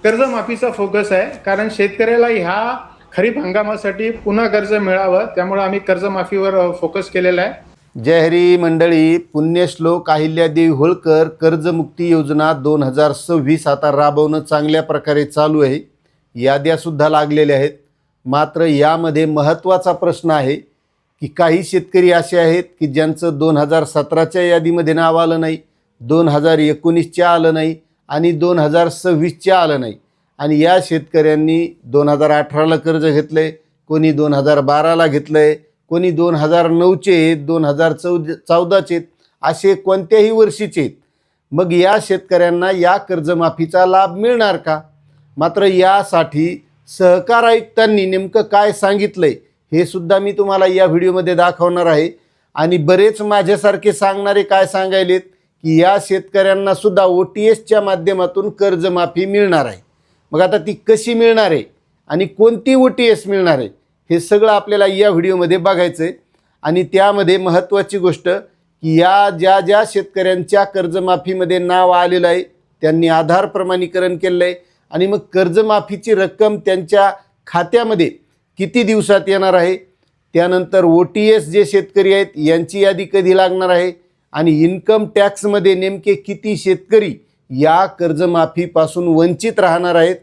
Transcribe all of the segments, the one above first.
कर्जमाफीचा फोकस आहे, कारण शेतकऱ्याला ह्या खरीप हंगामासाठी पुन्हा कर्ज मिळावं, त्यामुळे आम्ही कर्जमाफीवर फोकस केलेला आहे. जय हरी मंडळी. पुण्यश्लोक अहिल्यादेवी होळकर कर्जमुक्ती योजना 2026 आता राबवणं चांगल्या प्रकारे चालू आहे. याद्यासुद्धा लागलेल्या आहेत. मात्र यामध्ये महत्त्वाचा प्रश्न आहे की काही शेतकरी असे आहेत की ज्यांचं 2017च्या यादीमध्ये नाव आलं नाही, 2019च्या आलं नाही आणि 2026च्या आलं नाही. आणि या शेतकऱ्यांनी 2018ला कर्ज घेतलं आहे, कोणी 2012ला घेतलं आहे, कोणी 2009चे आहेत, 2014चे आहेत, असे कोणत्याही वर्षीचे आहेत. मग या शेतकऱ्यांना या कर्जमाफीचा लाभ मिळणार का? मात्र यासाठी सहकार आयुक्तांनी नेमकं काय सांगितलंय हे सुद्धा मी तुम्हाला या व्हिडिओमध्ये दाखवणार आहे. आणि बरेच माझ्यासारखे सांगणारे काय सांगायलेत की या शेतकऱ्यांना सुद्धा OTSच्या माध्यमातून कर्जमाफी मिळणार आहे. मग आता ती कशी मिळणार आहे आणि कोणती OTS मिळणार आहे हे सगळं आपल्याला या व्हिडिओमध्ये बघायचं आहे. आणि त्यामध्ये महत्त्वाची गोष्ट की या ज्या शेतकऱ्यांच्या कर्जमाफीमध्ये नाव आलेलं आहे त्यांनी आधार प्रमाणीकरण केलं आहे आणि मग कर्जमाफीची रक्कम त्यांच्या खात्यामध्ये किती दिवसात येणार आहे, त्यानंतर OTS जे शेतकरी आहेत यांची यादी कधी लागणार आहे आणि इन्कम टॅक्समध्ये नेमके किती शेतकरी या कर्जमाफीपासून वंचित राहणार आहेत,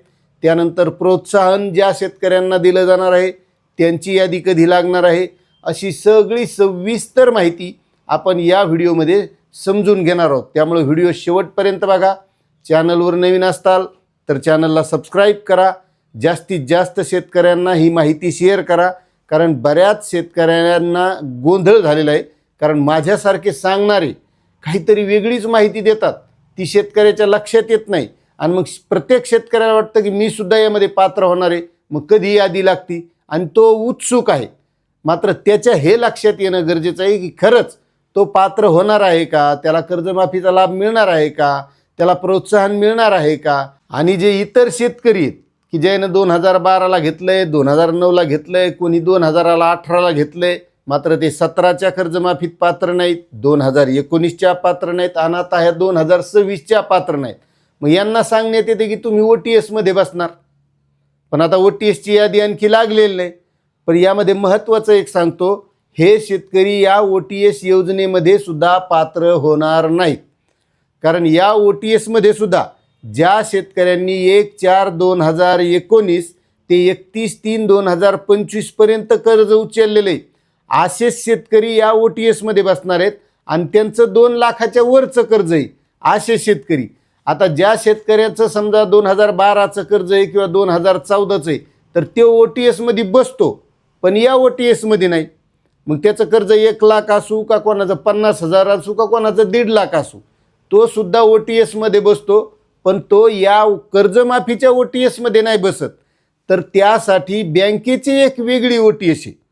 त्यानंतर प्रोत्साहन ज्या शेतकऱ्यांना दिलं जाणार आहे त्यांची यादी कधी लागणार आहे, अशी सगळी सविस्तर माहिती आपण या व्हिडिओमध्ये समजून घेणार आहोत. त्यामुळे व्हिडिओ शेवटपर्यंत बघा. चॅनलवर नवीन असताल तर चॅनलला सबस्क्राईब करा. जास्तीत जास्त शेतकऱ्यांना ही माहिती शेअर करा, कारण बऱ्याच शेतकऱ्यांना गोंधळ झालेला आहे. कारण माझ्यासारखे सांगणारे काहीतरी वेगळीच माहिती देतात, ती शेतकऱ्याच्या लक्षात येत नाही आणि मग प्रत्येक शेतकऱ्याला वाटतं की मी सुद्धा यामध्ये पात्र होणार आहे, मग कधी यादी लागती आणि तो उत्सुक आहे. मात्र त्याच्या हे लक्षात येणं गरजेचं आहे की खरंच तो पात्र होणार आहे का, त्याला कर्जमाफीचा लाभ मिळणार आहे का, त्याला प्रोत्साहन मिळणार आहे का. आणि जे इतर शेतकरी आहेत की ज्यानं 2012ला घेतलं आहे, 2009ला घेतलं आहे, कोणी 2018ला घेतलं आहे, मात्र ते 17च्या कर्जमाफीत पात्र नाहीत, 2019च्या पात्र नाहीत आणि आता ह्या 2026च्या पात्र नाहीत. मग यांना सांगण्यात येते की तुम्ही OTSमध्ये बसणार. पण आता OTSची यादी आणखी लागलेली नाही. पण यामध्ये महत्त्वाचं एक सांगतो, हे शेतकरी या OTS योजनेमध्ये सुद्धा पात्र होणार नाहीत. कारण या OTSमध्ये सुद्धा ज्या शेतकऱ्यांनी 1/4/2019 ते 31/3/2025 पर्यंत कर्ज उचललेले आहे असेच शेतकरी या OTSमध्ये बसणार आहेत आणि त्यांचं 2 लाखाच्या वरचं कर्ज आहे असे शेतकरी. आता ज्या शेतकऱ्याचं समजा 2012चं कर्ज आहे किंवा 2014चं आहे तर ते OTSमध्ये बसतो, पण या OTSमध्ये नाही. मग त्याचं कर्ज 1 लाख असू का कोणाचं 50,000 असू का कोणाचं 1.5 लाख असू, तो सुद्धा OTSमध्ये बसतो, पण तो या कर्जमाफीच्या OTSमध्ये नाही बसत. तर त्यासाठी बँकेची एक वेगळी OTS आहे,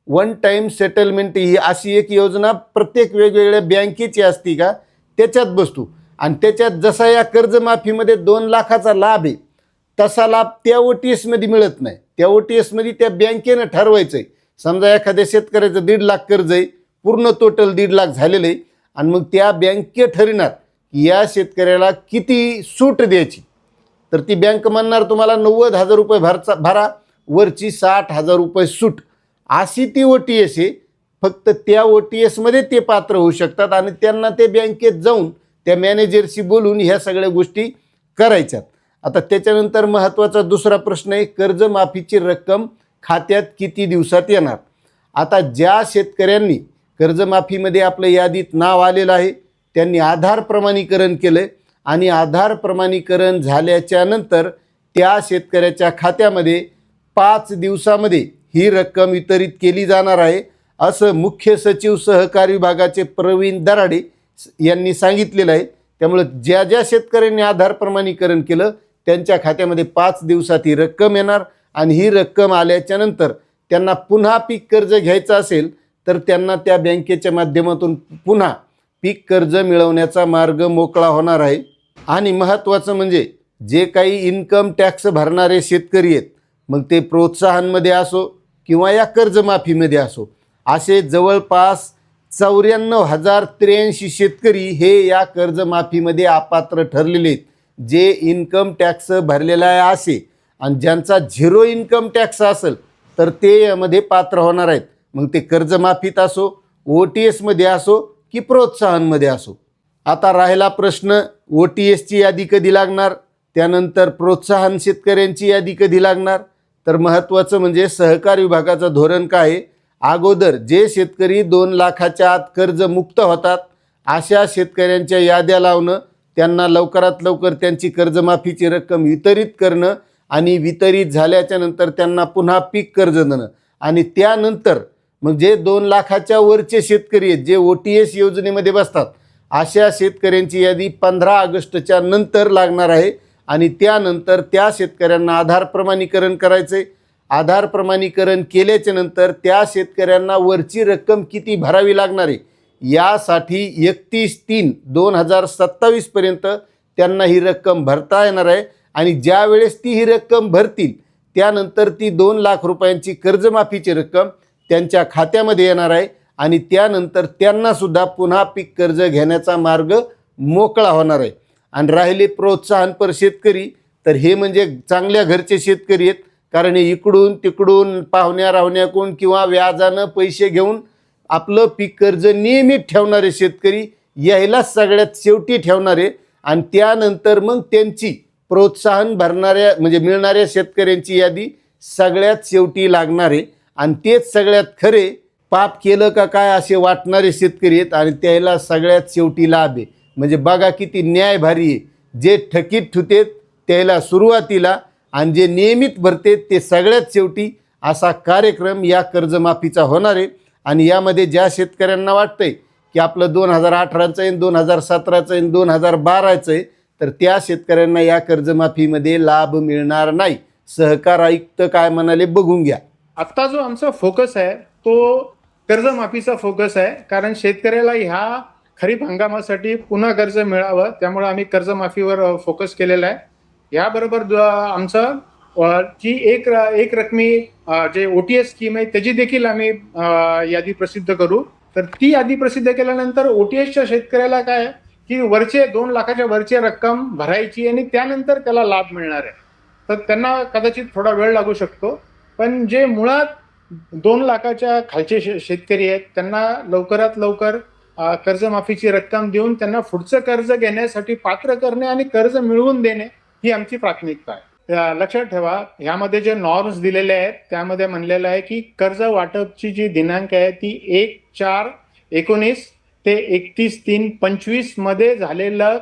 वन टाईम सेटलमेंट ही अशी एक योजना प्रत्येक वेगवेगळ्या बँकेची असती का त्याच्यात बसतो. आणि त्याच्यात जसा या कर्जमाफीमध्ये 2 लाखाचा लाभ आहे तसा लाभ त्या OTSमध्ये मिळत नाही. त्या OTSमध्ये त्या बँकेनं ठरवायचं आहे. समजा एखाद्या शेतकऱ्याचं 1.5 लाख कर्ज आहे, पूर्ण टोटल 1.5 लाख झालेलं आहे आणि मग त्या बँके ठरविणार की या शेतकऱ्याला किती सूट द्यायची. तर ती बँक म्हणणार तुम्हाला 90,000 रुपये भरा, वरची 60,000 रुपये सूट, अशी ती OTS आहे. फक्त त्या OTSमध्ये ते पात्र होऊ शकतात आणि त्यांना ते बँकेत जाऊन त्या मॅनेजरशी बोलून ह्या सगळ्या गोष्टी करायच्यात. आता त्याच्यानंतर महत्त्वाचा दुसरा प्रश्न आहे, कर्जमाफीची रक्कम खात्यात किती दिवसात येणार. आता ज्या शेतकऱ्यांनी कर्जमाफीमध्ये आपलं यादीत नाव आलेलं आहे त्यांनी आधार प्रमाणीकरण केलं आणि आधार प्रमाणीकरण झाल्याच्या नंतर त्या शेतकऱ्याच्या खात्यामध्ये 5 दिवसामध्ये ही रक्कम वितरित केली जाणार आहे, असं मुख्य सचिव सहकार विभागाचे प्रवीण दराडे यांनी सांगितलेलं आहे. त्यामुळे ज्या शेतकऱ्यांनी आधार प्रमाणीकरण केलं त्यांच्या खात्यामध्ये 5 दिवसात ही रक्कम येणार आणि ही रक्कम आल्याच्या नंतर त्यांना पुन्हा पीक कर्ज घ्यायचं असेल तर त्यांना त्या बँकेच्या माध्यमातून पुन्हा पीक कर्ज मिळवण्याचा मार्ग मोकळा होणार आहे. आणि महत्त्वाचं म्हणजे जे काही इन्कम टॅक्स भरणारे शेतकरी आहेत, मग ते प्रोत्साहनमध्ये असो किंवा या कर्जमाफीमध्ये असो, असे जवळपास 94,083 शेतकरी हे या कर्जमाफीमध्ये अपात्र ठरलेले आहेत. जे इन्कम टॅक्स भरलेला आहे असे आणि ज्यांचा झिरो इन्कम टॅक्स असेल तर ते यामध्ये पात्र होणार आहेत. मग ते कर्जमाफीत असो, OTS मध्ये असो की प्रोत्साहनमध्ये असो. आता राहिला प्रश्न OTS ची यादी कधी लागणार, त्यानंतर प्रोत्साहन शेतकऱ्यांची यादी कधी लागणार. तर महत्त्वाचं म्हणजे सहकार विभागाचं धोरण काय आहे, अगोदर जे शेतकरी 2 लाखाच्या आत कर्जमुक्त होतात अशा शेतकऱ्यांच्या याद्या लावणं, त्यांना लवकरात लवकर त्यांची कर्जमाफीची रक्कम वितरित करणं आणि वितरित झाल्याच्या नंतर त्यांना पुन्हा पीक कर्ज देणं आणि त्यानंतर मग जे 2 लाखाच्या वरचे शेतकरी आहेत जे OTS योजनेमध्ये बसतात अशा शेतकऱ्यांची यादी 15 ऑगस्टच्या नंतर लागणार आहे आणि त्यानंतर त्या शेतकऱ्यांना आधार प्रमाणीकरण करायचं आहे. आधार प्रमाणीकरण केल्याच्या नंतर त्या शेतकऱ्यांना वरची रक्कम किती भरावी लागणार आहे यासाठी 31/3/2027 पर्यंत त्यांना ही रक्कम भरता येणार आहे आणि ज्या वेळेस ती ही रक्कम भरतील त्यानंतर ती 2 लाख रुपयांची कर्जमाफीची रक्कम त्यांच्या खात्यामध्ये येणार आहे आणि त्यानंतर त्यांनासुद्धा पुन्हा पीक कर्ज घेण्याचा मार्ग मोकळा होणार आहे. आणि राहिले प्रोत्साहनपर शेतकरी, तर हे म्हणजे चांगल्या घरचे शेतकरी आहेत, कारण हे इकडून तिकडून पाहुण्या राहुण्याकडून किंवा व्याजानं पैसे घेऊन आपलं पीक कर्ज नियमित ठेवणारे शेतकरी यायला सगळ्यात शेवटी ठेवणारे आणि त्यानंतर मग त्यांची प्रोत्साहन भरणाऱ्या म्हणजे मिळणाऱ्या शेतकऱ्यांची यादी सगळ्यात शेवटी लागणारे आणि तेच सगळ्यात खरे पाप केलं का काय असे वाटणारे शेतकरी आहेत आणि त्याला सगळ्यात शेवटी लाभ आहे. म्हणजे बघा किती न्यायभारी आहे, जे ठकीत ठुतेत त्याला सुरुवातीला आणि जे नियमित भरते ते सगळ्यात शेवटी असा कार्यक्रम या कर्जमाफीचा होणार आहे. आणि यामध्ये ज्या शेतकऱ्यांना वाटतंय की आपलं 2018चं आहे, 2017चं आहे, 2012चं आहे, तर त्या शेतकऱ्यांना या कर्जमाफीमध्ये लाभ मिळणार नाही. सहकार आयुक्त काय म्हणाले बघून घ्या. आता जो आमचा फोकस आहे तो कर्जमाफीचा फोकस आहे, कारण शेतकऱ्याला ह्या खरीप हंगामासाठी पुन्हा कर्ज मिळावं त्यामुळे आम्ही कर्जमाफीवर फोकस केलेला आहे. याबरोबर आमचं जी एक रकमी जे OTS स्कीम आहे त्याची देखील आम्ही यादी प्रसिद्ध करू. तर ती यादी प्रसिद्ध केल्यानंतर OTSच्या शेतकऱ्याला काय की वरचे 2 लाखाच्या वरची रक्कम भरायची आणि त्यानंतर त्याला लाभ मिळणार आहे. तर त्यांना कदाचित थोडा वेळ लागू शकतो, पण जे मुळात 2 लाखाच्या खालचे शेतकरी आहेत त्यांना लवकरात लवकर कर्जमाफीची रक्कम देऊन त्यांना पुढचं कर्ज घेण्यासाठी पात्र करणे आणि कर्ज मिळवून देणे ही आमची प्राथमिकता आहे. लक्षात ठेवा, ह्यामध्ये जे नॉर्म्स दिलेले आहेत त्यामध्ये म्हणलेलं आहे की कर्ज वाटपची जी दिनांक आहे ती 1/4/19 ते 31/3/25 मध्ये झालेलं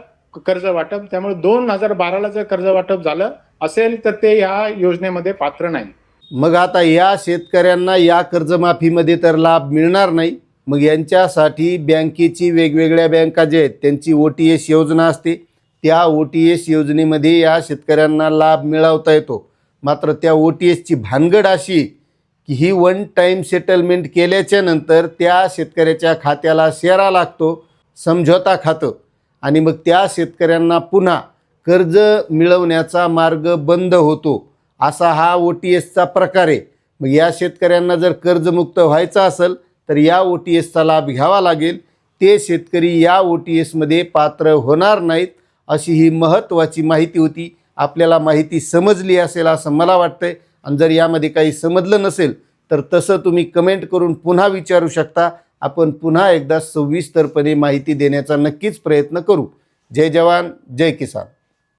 कर्ज वाटप. त्यामुळे 2012ला जर कर्ज वाटप झालं असेल तर ते ह्या योजनेमध्ये पात्र नाही. मग आता या शेतकऱ्यांना या कर्जमाफीमध्ये तर लाभ मिळणार नाही. मग यांच्यासाठी बँकेची वेगवेगळ्या बँका जे आहेत त्यांची OTS योजना असते, त्या OTS योजनेमध्ये या शेतकऱ्यांना लाभ मिळवता येतो. मात्र त्या OTSची भानगड अशी की ही 1 टाईम सेटलमेंट केल्याच्या नंतर त्या शेतकऱ्याच्या खात्याला शेरा लागतो, समझोता खातं, आणि मग त्या शेतकऱ्यांना पुन्हा कर्ज मिळवण्याचा मार्ग बंद होतो. असा हा OTSचा प्रकार आहे. मग या शेतकऱ्यांना जर कर्जमुक्त व्हायचं असेल तर या OTSचा लाभ घ्यावा लागेल. ते शेतकरी या OTSमध्ये पात्र होणार नाहीत. अशी ही महत्त्वाची माहिती होती. आपल्याला माहिती समजली असेल असं मला वाटतंय. आणि जर यामध्ये काही समजलं नसेल तर तसं तुम्ही कमेंट करून पुन्हा विचारू शकता. आपण पुन्हा एकदा सविस्तरपणे माहिती देण्याचा नक्कीच प्रयत्न करू. जय जवान, जय किसान.